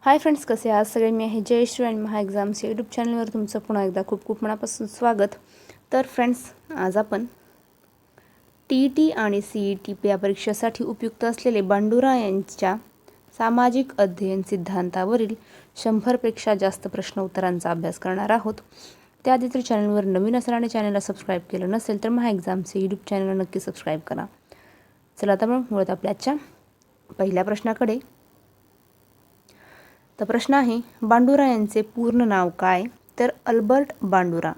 Hi friends, कसे आहात सगळे. मी आहे जयश्री आणि महा एक्झाम्स यूट्यूब चॅनलवर तुमचं पुन्हा एकदा खूप खूप मनापासून स्वागत. तर फ्रेंड्स, आज आपण TET आणि CET या परीक्षेसाठी उपयुक्त असलेले बांडुरा यांच्या सामाजिक अध्ययन सिद्धांतावरील 100पेक्षा जास्त प्रश्न उत्तरांचा अभ्यास करणार आहोत. त्याआधी जर चॅनलवर नवीन असाल आणि चॅनलला सबस्क्राईब केलं नसेल तर महा एक्झाम्सचे यूट्यूब चॅनलला नक्की सबस्क्राईब करा. चला आता मग वळूयात आपल्या आजच्या पहिल्या प्रश्नाकडे. तर प्रश्न आहे, बांडुरा यांचे पूर्ण नाव काय? तर अल्बर्ट बांडुरा.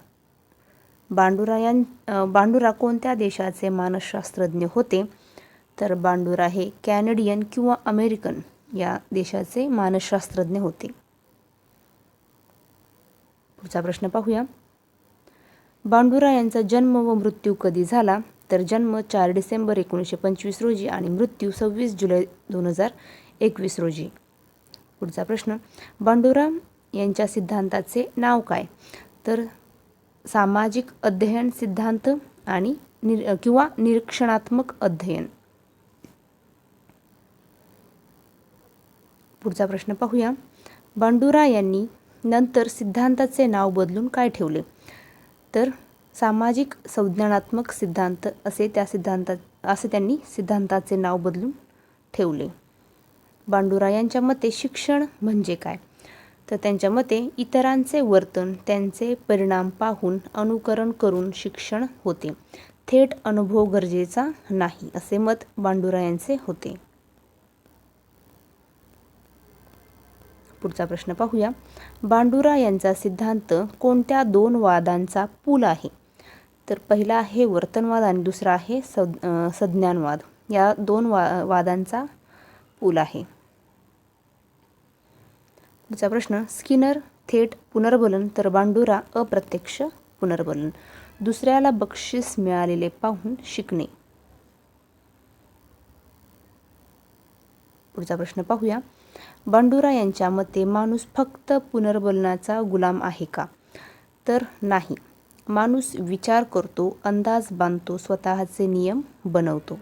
बांडुरा कोणत्या देशाचे मानसशास्त्रज्ञ होते? तर बांडुरा हे कॅनेडियन किंवा अमेरिकन या देशाचे मानसशास्त्रज्ञ होते. पुढचा प्रश्न पाहूया. बांडुरा यांचा जन्म व मृत्यू कधी झाला? तर जन्म 4 डिसेंबर 1925 रोजी आणि मृत्यू 26 जुलै 2021 रोजी. पुढचा प्रश्न, बांडुरा यांच्या सिद्धांताचे नाव काय? तर सामाजिक अध्ययन सिद्धांत आणि किंवा निरीक्षणात्मक अध्ययन. पुढचा प्रश्न पाहूया. बांडुरा यांनी नंतर सिद्धांताचे नाव बदलून काय ठेवले? तर सामाजिक संज्ञानात्मक सिद्धांत असे त्यांनी सिद्धांताचे नाव बदलून ठेवले. बांडुरा यांच्या मते शिक्षण म्हणजे काय? तर त्यांच्या मते इतरांचे वर्तन त्यांचे परिणाम पाहून अनुकरण करून शिक्षण होते. थेट अनुभव गरजेचा नाही, असे मत बांडुरा यांचे होते. पुढचा प्रश्न पाहूया. बांडुरा यांचा सिद्धांत कोणत्या दोन वादांचा पूल आहे? तर पहिला आहे वर्तनवाद आणि दुसरा आहे संज्ञानवाद. या दोन वादांचा पूल आहे. पुढचा प्रश्न, स्किनर थेट पुनर्बलन तर बांडुरा अप्रत्यक्ष पुनर्बलन. दुसऱ्याला बक्षीस मिळालेले पाहून शिकणे. पुढचा प्रश्न पाहूया. बांडुरा यांच्या मते माणूस फक्त पुनर्बलनाचा गुलाम आहे का? तर नाही. माणूस विचार करतो, अंदाज बांधतो, स्वतःचे नियम बनवतो.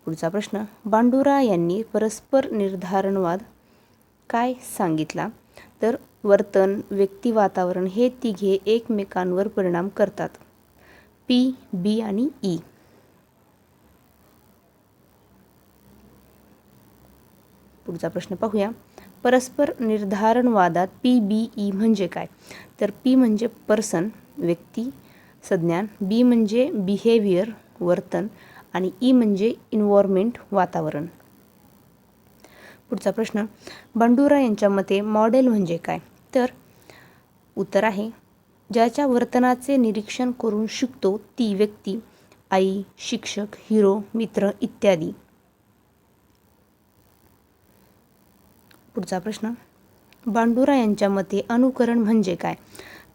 पुढचा प्रश्न, बांडुरा यांनी परस्पर निर्धारणवाद काय सांगितला? तर वर्तन, व्यक्ती, वातावरण हे तिघे एकमेकांवर परिणाम करतात. P, B आणि E. पुढचा प्रश्न पाहूया. परस्पर निर्धारणवादात PBE म्हणजे काय? तर P म्हणजे पर्सन व्यक्ती संज्ञान, B म्हणजे बिहेवियर वर्तन आणि E म्हणजे इन्व्हायरमेंट वातावरण. पुढचा प्रश्न, बांडुरा यांच्या मते मॉडेल म्हणजे काय? तर उत्तर आहे, ज्याच्या वर्तनाचे निरीक्षण करून शिकतो ती व्यक्ती, आई, शिक्षक, हिरो, मित्र इत्यादी. पुढचा प्रश्न, बांडुरा यांच्या मते अनुकरण म्हणजे काय?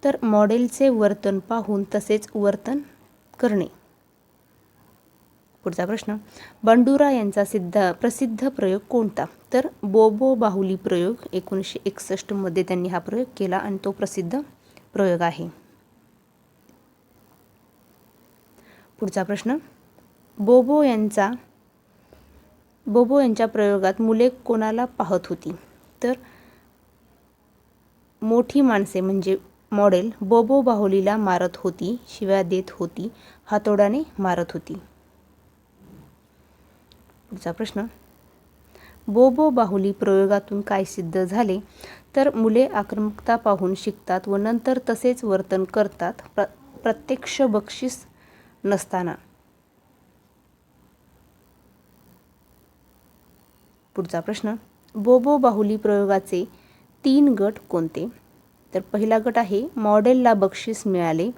तर मॉडेलचे वर्तन पाहून तसेच वर्तन करणे. पुढचा प्रश्न, बांडुरा यांचा प्रसिद्ध प्रयोग कोणता? तर बोबो बाहुली प्रयोग 1961 मध्ये त्यांनी हा प्रयोग केला आणि तो प्रसिद्ध प्रयोग आहे. पुढचा प्रश्न, बोबो यांच्या प्रयोगात मुले कोणाला पाहत होती? तर मोठी माणसे म्हणजे मॉडेल बोबो बाहुलीला मारत होती, शिव्या देत होती, हातोड्याने मारत होती. पुढचा प्रश्न, बोबो बाहुली प्रयोगातून काय सिद्ध झाले? तर मुले आक्रमकता पाहून शिकतात व नंतर तसेच वर्तन करतात, प्रत्यक्ष बक्षीस नसताना. पुढचा प्रश्न, बोबो बाहुली प्रयोगाचे 3 गट कोणते? तर पहिला गट आहे मॉडेलला बक्षीस मिळाले,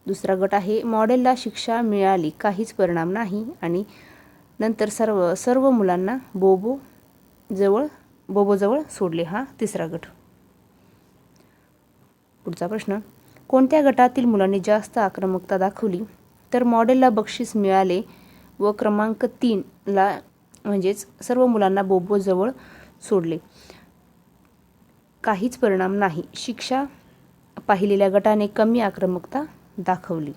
दुसरा गट आहे मॉडेलला शिक्षा मिळाली, काहीच परिणाम नाही, आणि नंतर सर्व मुलांना बोबो जवळ सोडले, हा तिसरा गट. पुढचा प्रश्न, कोणत्या गटातील मुलांनी जास्त आक्रमकता दाखवली? तर मॉडेलला बक्षीस मिळाले व क्रमांक 3 ला म्हणजेच सर्व मुलांना बोबो जवळ सोडले, काहीच परिणाम नाही, शिक्षा पाहिलेल्या गटाने कमी आक्रमकता दाखवली.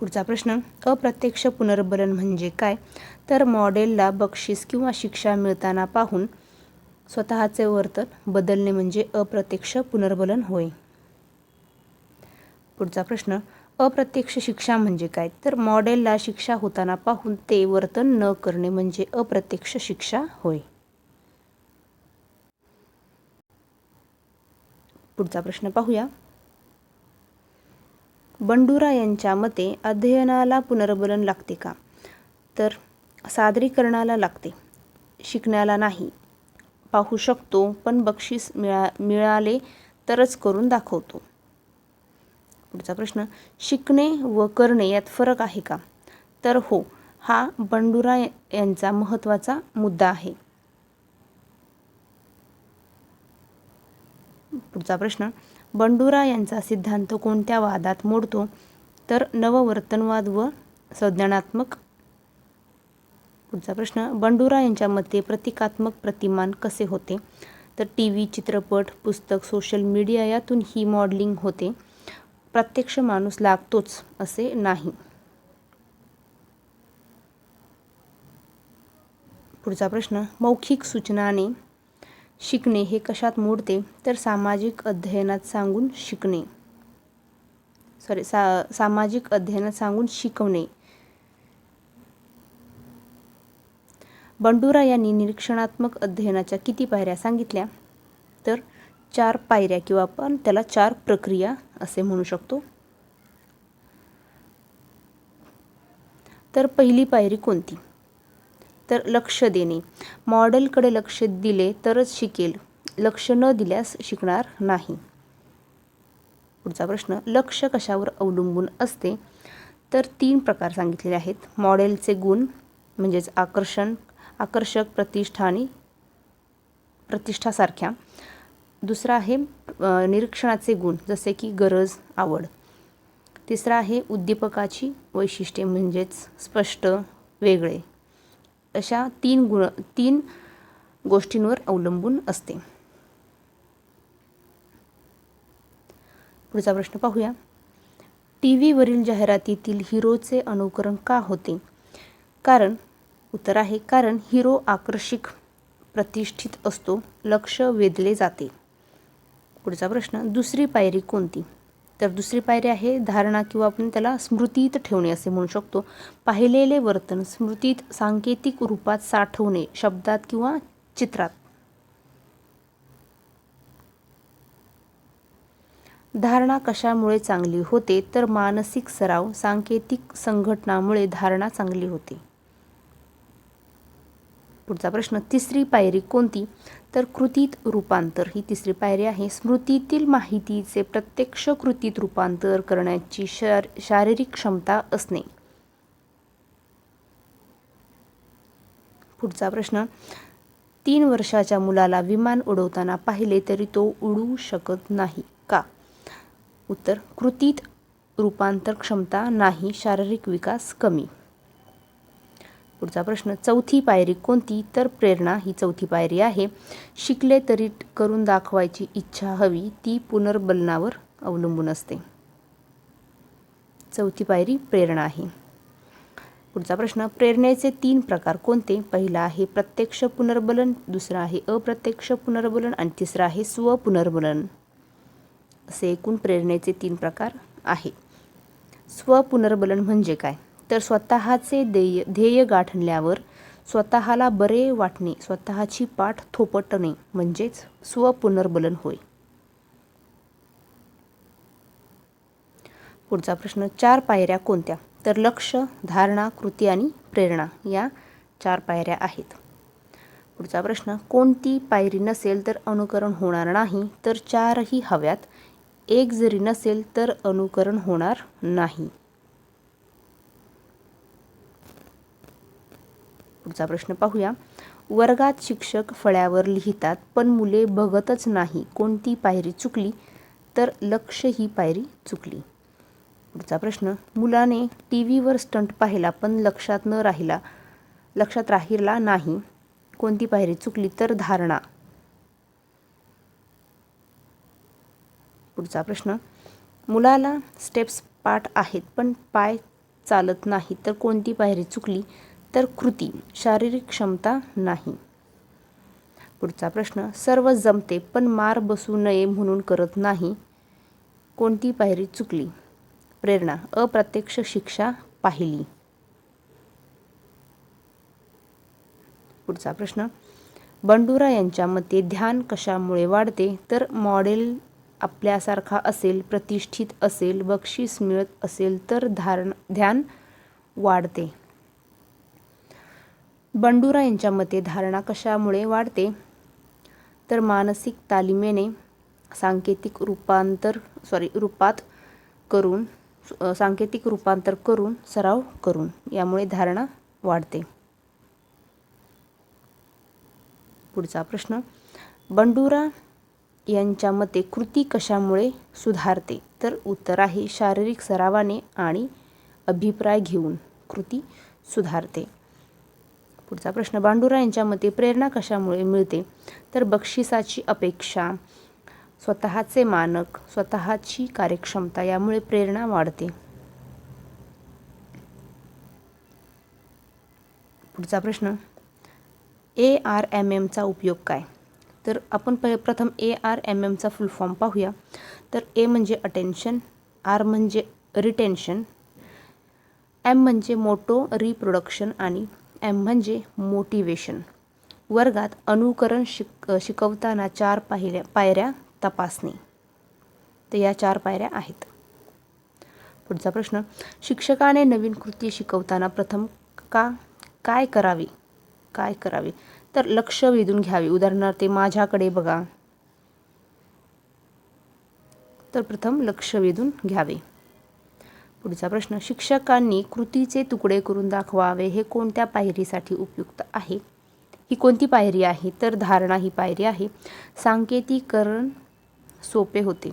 पुढचा प्रश्न, अप्रत्यक्ष पुनर्बलन म्हणजे काय? तर मॉडेलला बक्षीस किंवा शिक्षा मिळताना पाहून स्वतःचे वर्तन बदलणे म्हणजे अप्रत्यक्ष पुनर्बलन होय. पुढचा प्रश्न, अप्रत्यक्ष शिक्षा म्हणजे काय? तर मॉडेलला शिक्षा होताना पाहून ते वर्तन न करणे म्हणजे अप्रत्यक्ष शिक्षा होय. पुढचा प्रश्न पाहूया. बंडुरा यांच्या मते अध्ययनाला पुनर्बलन लागते का? तर सादरीकरणाला लागते, शिकण्याला नाही. पाहू शकतो पण बक्षीस मिळाले तरच करून दाखवतो. पुढचा प्रश्न, शिकणे व करणे यात फरक आहे का? तर हो, हा बंडुरा यांचा महत्त्वाचा मुद्दा आहे. पुढचा प्रश्न, बंडुरा यांचा सिद्धांत कोणत्या वादात मोडतो? तर नववर्तनवाद व संज्ञानात्मक. पुढचा प्रश्न, बंडुरा यांच्या मते प्रतिकात्मक प्रतिमान कसे होते? तर TV, चित्रपट, पुस्तक, सोशल मीडिया यातून ही मॉडेलिंग होते. प्रत्यक्ष माणूस लागतोच असे नाही. पुढचा प्रश्न, मौखिक सूचनाने शिकणे हे कशात मोडते? तर सामाजिक अध्ययनात सांगून शिकणे. सामाजिक अध्ययनात सांगून शिकवणे. बंडुरा यांनी निरीक्षणात्मक अध्ययनाच्या किती पायऱ्या सांगितल्या? तर 4 पायऱ्या किंवा आपण त्याला 4 प्रक्रिया असे म्हणू शकतो. तर पहिली पायरी कोणती? तर लक्ष देणे. मॉडेलकडे लक्ष दिले तरच शिकेल, लक्ष न दिल्यास शिकणार नाही. पुढचा प्रश्न, लक्ष कशावर अवलंबून असते? तर 3 प्रकार सांगितलेले आहेत. मॉडेलचे गुण म्हणजेच आकर्षक, प्रतिष्ठा आणि प्रतिष्ठासारख्या. दुसरा आहे निरीक्षणाचे गुण जसे की गरज, आवड. तिसरा आहे उद्दीपकाची वैशिष्ट्ये म्हणजेच स्पष्ट, वेगळे. अशा 3 गोष्टींवर अवलंबून असते. पुढचा प्रश्न पाहूया. TV वरील जाहिरातीतील हिरोचे अनुकरण का होते? उत्तर आहे कारण हिरो आकर्षक, प्रतिष्ठित असतो, लक्ष वेधले जाते. पुढचा प्रश्न, दुसरी पायरी कोणती? तर दुसरी पायरी आहे धारणा किंवा आपण त्याला स्मृतीत ठेवणे असे म्हणू शकतो. पाहिलेले वर्तन स्मृतीत सांकेतिक रूपात साठवणे, शब्दात किंवा चित्रात. धारणा कशामुळे चांगली होते? तर मानसिक सराव, सांकेतिक संघटनामुळे धारणा चांगली होते. पुढचा प्रश्न, तिसरी पायरी कोणती? तर कृतीत रूपांतर ही तिसरी पायरी आहे. स्मृतीतील माहितीचे प्रत्यक्ष कृतीत रूपांतर करण्याची शारीरिक क्षमता असणे. पुढचा प्रश्न, 3 वर्षाच्या मुलाला विमान उडवताना पाहिले तरी तो उडू शकत नाही का? उत्तर, कृतीत रूपांतर क्षमता नाही, शारीरिक विकास कमी. पुढचा प्रश्न, चौथी पायरी कोणती? तर प्रेरणा ही चौथी पायरी आहे. शिकले तरी करून दाखवायची इच्छा हवी, ती पुनर्बलनावर अवलंबून असते. चौथी पायरी प्रेरणा आहे. पुढचा प्रश्न, प्रेरणेचे 3 प्रकार कोणते? पहिला आहे प्रत्यक्ष पुनर्बलन, दुसरा आहे अप्रत्यक्ष पुनर्बलन आणि तिसरा आहे स्वपुनर्बलन. असे एकूण प्रेरणेचे 3 प्रकार आहे. स्वपुनर्बलन म्हणजे काय? तर स्वतःचे ध्येय गाठल्यावर स्वतःला बरे वाटणे, स्वतःची पाठ थोपटणे म्हणजेच स्वपुनर्बलन होय. पुढचा प्रश्न, 4 पायऱ्या कोणत्या? तर लक्ष, धारणा, कृती आणि प्रेरणा या 4 पायऱ्या आहेत. पुढचा प्रश्न, कोणती पायरी नसेल तर अनुकरण होणार नाही? तर 4ही हव्यात. एक जरी नसेल तर अनुकरण होणार नाही. पुढचा प्रश्न पाहूया. वर्गात शिक्षक फळ्यावर लिहितात पण मुले बघतच नाही, कोणती पायरी चुकली? तर लक्ष ही पायरी चुकली. पुढचा प्रश्न, मुलाने TV वर स्टंट पाहिला पण लक्षात राहिला नाही, कोणती पायरी चुकली? तर धारणा. पुढचा प्रश्न, मुलाला स्टेप्स पाठ आहेत पण पाय चालत नाही तर कोणती पायरी चुकली? तर कृती, शारीरिक क्षमता नाही. पुढचा प्रश्न, सर्व जमते पण मार बसू नये म्हणून करत नाही, कोणती पायरी चुकली? प्रेरणा, अप्रत्यक्ष शिक्षा पाहिली. पुढचा प्रश्न, बंडुरा यांच्या मते ध्यान कशामुळे वाढते? तर मॉडेल आपल्यासारखा असेल, प्रतिष्ठित असेल, बक्षीस मिळत असेल तर ध्यान वाढते. बंडुरा यांच्या मते धारणा कशामुळे वाढते? तर मानसिक तालिमेने सांकेतिक रूपांतर करून सराव करून, यामुळे धारणा वाढते. पुढचा प्रश्न, बंडुरा यांच्या मते कृती कशामुळे सुधारते? तर उत्तर आहे शारीरिक सरावाने आणि अभिप्राय घेऊन कृती सुधारते. पुढचा प्रश्न, बंडुरा यांच्या मते प्रेरणा कशामुळे मिळते? तर बक्षिसाची अपेक्षा, स्वतःचे मानक, स्वतःची कार्यक्षमता यामुळे प्रेरणा वाढते. पुढचा प्रश्न, ARMMचा उपयोग काय? तर आपण प्रथम ARMMचा फुल फॉर्म पाहूया. तर A म्हणजे अटेन्शन, R म्हणजे रिटेन्शन, M म्हणजे मोटो रिप्रोडक्शन आणि M म्हणजे मोटिवेशन. वर्गात अनुकरण शिकवताना 4 पायऱ्या तपासणे. तर या 4 पायऱ्या आहेत. पुढचा प्रश्न, शिक्षकाने नवीन कृती शिकवताना प्रथम काय करावे? तर लक्ष वेधून घ्यावे. उदाहरणार्थ माझ्याकडे बघा. तर प्रथम लक्ष वेधून घ्यावे. पुढचा प्रश्न, शिक्षकांनी कृतीचे तुकडे करून दाखवावे हे कोणत्या पायरीसाठी उपयुक्त आहे? ही कोणती पायरी आहे? तर धारणा ही पायरी आहे. सांकेतिकरण सोपे होते.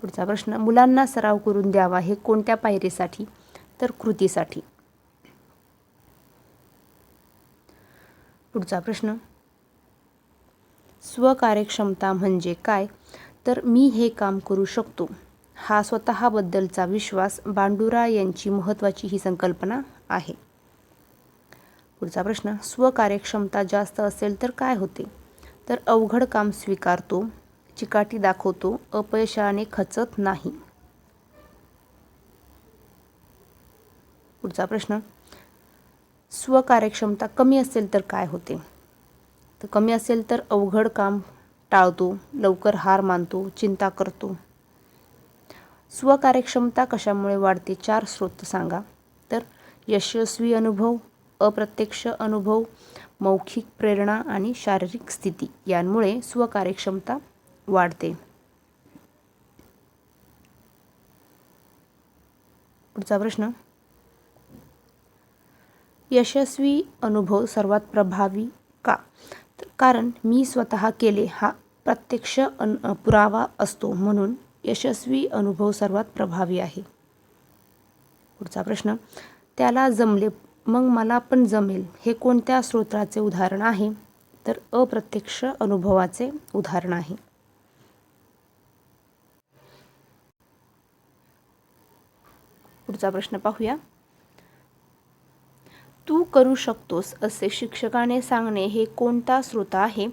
पुढचा प्रश्न, मुलांना सराव करून द्यावा हे कोणत्या पायरीसाठी? तर कृतीसाठी. पुढचा प्रश्न, स्वकार्यक्षमता म्हणजे काय? तर मी हे काम करू शकतो हा स्वतःबद्दलचा विश्वास. बंडुरा यांची महत्त्वाची ही संकल्पना आहे. पुढचा प्रश्न, स्वकार्यक्षमता जास्त असेल तर काय होते? तर अवघड काम स्वीकारतो, चिकाटी दाखवतो, अपयशाने खचत नाही. पुढचा प्रश्न, स्वकार्यक्षमता कमी असेल तर काय होते? तर कमी असेल तर अवघड काम टाळतो, लवकर हार मानतो, चिंता करतो. स्वकार्यक्षमता कशामुळे वाढते? 4 स्रोत सांगा. तर यशस्वी अनुभव, अप्रत्यक्ष अनुभव, मौखिक प्रेरणा आणि शारीरिक स्थिती यांमुळे स्वकार्यक्षमता वाढते. पुढचा प्रश्न, यशस्वी अनुभव सर्वात प्रभावी का? कारण मी स्वतः केले हा प्रत्यक्ष पुरावा असतो, म्हणून यशस्वी अनुभव सर्वात प्रभावी आहे. पुढचा प्रश्न, त्याला जमले मग मला पण जमेल हे कोणत्या स्रोताचे उदाहरण आहे? तर अप्रत्यक्ष अनुभवाचे उदाहरण आहे. पुढचा प्रश्न पाहूया. तू करू शकतोस असे शिक्षकाने सांगणे हे कोणता स्रोत आहे?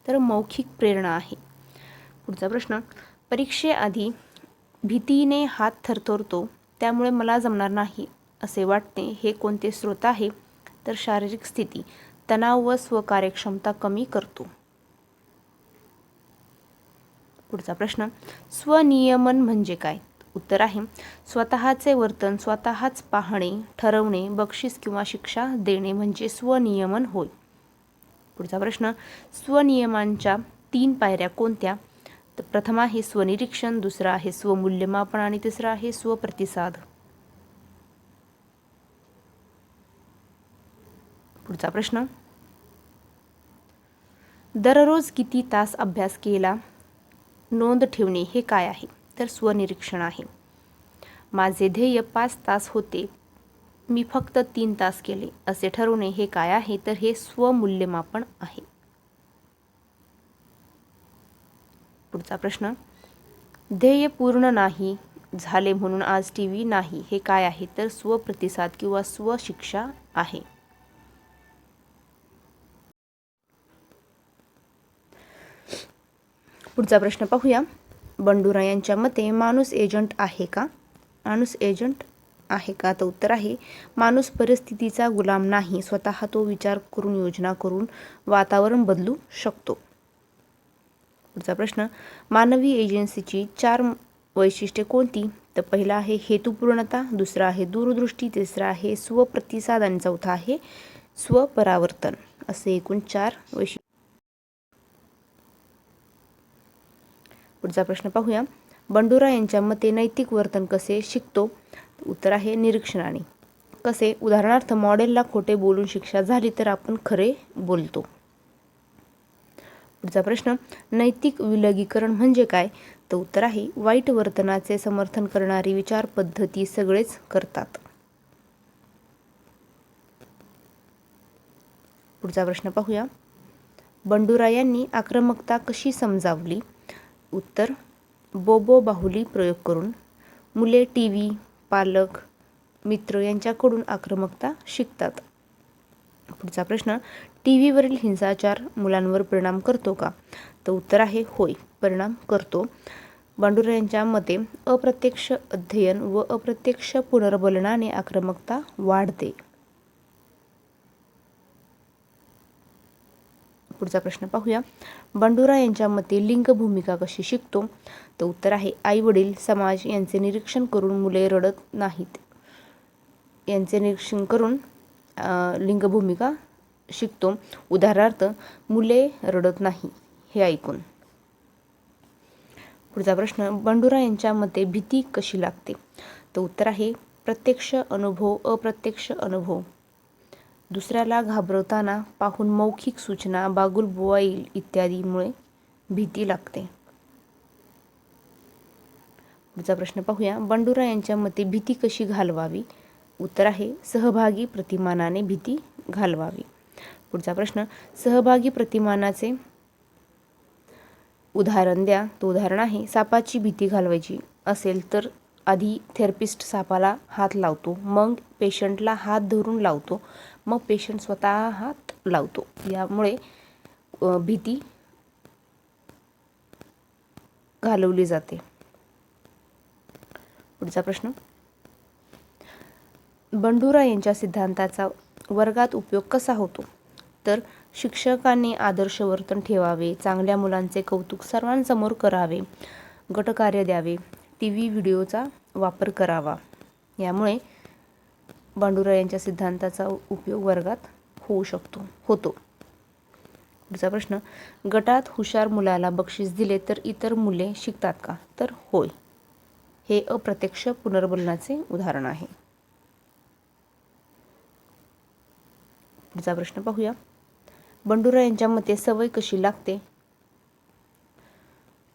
तर मौखिक प्रेरणा आहे. पुढचा प्रश्न, परीक्षेआधी भीतीने हात थरथरतो त्यामुळे मला जमणार नाही असे वाटते हे कोणते स्रोत आहे? तर शारीरिक स्थिती, तणाव व स्वकार्यक्षमता कमी करतो. पुढचा प्रश्न, स्वनियमन म्हणजे काय? उत्तर आहे स्वतःचे वर्तन स्वतःच पाहणे, ठरवणे, बक्षीस किंवा शिक्षा देणे म्हणजे स्वनियमन होय. पुढचा प्रश्न, स्वनियमांच्या 3 पायऱ्या कोणत्या? तर प्रथम आहे स्वनिरीक्षण, दुसरा आहे स्वमूल्यमापन आणि तिसरा आहे स्वप्रतिसाद. पुढचा प्रश्न, दररोज किती तास अभ्यास केला नोंद ठेवणे हे काय आहे? तर स्वनिरीक्षण आहे. माझे ध्येय 5 तास होते, मी फक्त 3 तास केले असे ठरवणे हे काय आहे? तर हे स्वमूल्यमापन आहे. पुढचा प्रश्न, ध्येय पूर्ण नाही झाले म्हणून आज टीव्ही नाही, हे काय आहे? तर स्वप्रतिसाद किंवा स्वशिक्षा आहे. पुढचा प्रश्न पाहूया. बंडुरा यांच्या मते माणूस एजंट आहे का? माणूस एजंट आहे का? तर उत्तर आहे, माणूस परिस्थितीचा गुलाम नाही, स्वतः तो विचार करून योजना करून वातावरण बदलू शकतो. पुढचा प्रश्न, मानवी एजन्सीची 4 वैशिष्ट्ये कोणती? तर पहिला आहे हेतुपूर्णता, दुसरा आहे दूरदृष्टी, तिसरा आहे स्वप्रतिसाद आणि चौथा आहे स्वपरावर्तन. असे एकूण 4 वैशिष्ट्ये. पुढचा प्रश्न पाहूया. बंडुरा यांच्या मते नैतिक वर्तन कसे शिकतो? उत्तर आहे निरीक्षणाने. कसे? उदाहरणार्थ मॉडेलला खोटे बोलून शिक्षा झाली तर आपण खरे बोलतो. पुढचा प्रश्न, नैतिक विलगीकरण म्हणजे काय? तर उत्तर आहे वाईट वर्तनाचे समर्थन करणारी विचार पद्धती सगळेच करतात. पुढचा प्रश्न पाहूया. बंडुरा यांनी आक्रमकता कशी समजावली? उत्तर, बोबो बाहुली प्रयोग करून. मुले टीव्ही, पालक, मित्र यांच्याकडून आक्रमकता शिकतात. पुढचा प्रश्न, टीव्हीवरील हिंसाचार मुलांवर परिणाम करतो का? तर उत्तर आहे होय, परिणाम करतो. बंडुरा यांच्या मते अप्रत्यक्ष अध्ययन व अप्रत्यक्ष पुनर्बलनाने आक्रमकता वाढते. पुढचा प्रश्न पाहूया. बंडुरा यांच्या मते लिंग भूमिका कशी शिकतो? तर उत्तर आहे आई वडील, समाज यांचे निरीक्षण करून मुले रडत नाहीत. यांचे निरीक्षण करून लिंग भूमिका शिकतो. उदाहरणार्थ मुले रडत नाही हे ऐकून. पुढचा प्रश्न, बंडुरा यांच्या मते भीती कशी लागते? तर उत्तर आहे प्रत्यक्ष अनुभव, अप्रत्यक्ष अनुभव. दुसऱ्याला घाबरवताना पाहून मौखिक सूचना, बागुलबुवा येईल इत्यादीमुळे भीती लागते. पुढचा प्रश्न पाहूया. बंडुरा यांच्या मते भीती कशी घालवावी? उत्तर आहे सहभागी प्रतिमानाने भीती घालवावी. पुढचा प्रश्न, सहभागी प्रतिमानाचे उदाहरण द्या. तो उदाहरण आहे, सापाची भीती घालवायची असेल तर आधी थेरपिस्ट सापाला हात लावतो, मग पेशंटला हात धरून लावतो, मग पेशंट स्वतः हात लावतो. यामुळे भीती घालवली जाते. पुढचा प्रश्न, बंडुरा यांच्या सिद्धांताचा वर्गात उपयोग कसा होतो? तर शिक्षकांनी आदर्श वर्तन ठेवावे, चांगल्या मुलांचे कौतुक सर्वांसमोर करावे, गटकार्य द्यावे, टीव्ही व्हिडिओचा वापर करावा. यामुळे बंडुरा यांच्या सिद्धांताचा उपयोग वर्गात होतो. पुढचा प्रश्न, गटात हुशार मुलाला बक्षीस दिले तर इतर मुले शिकतात का? तर होय, हे अप्रत्यक्ष पुनर्बलनाचे उदाहरण आहे. पुढचा प्रश्न पाहूया. बंडुरा यांच्या मते सवय कशी लागते?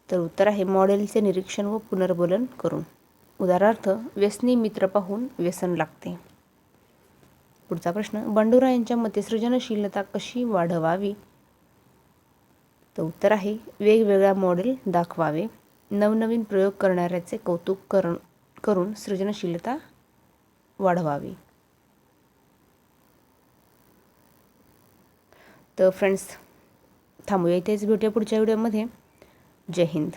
तर उत्तर आहे मॉडेलचे निरीक्षण व पुनर्बलन करून. उदाहरणार्थ व्यसनी मित्र पाहून व्यसन लागते. पुढचा प्रश्न, बंडुरा यांच्या मते सृजनशीलता कशी वाढवावी? तर उत्तर आहे वेगवेगळ्या मॉडेल दाखवावे, नवनवीन प्रयोग करणाऱ्याचे कौतुक करून सृजनशीलता वाढवावी. तर फ्रेंड्स, थांबूया इथेच, भेटूया पुढच्या व्हिडिओमध्ये. जय हिंद.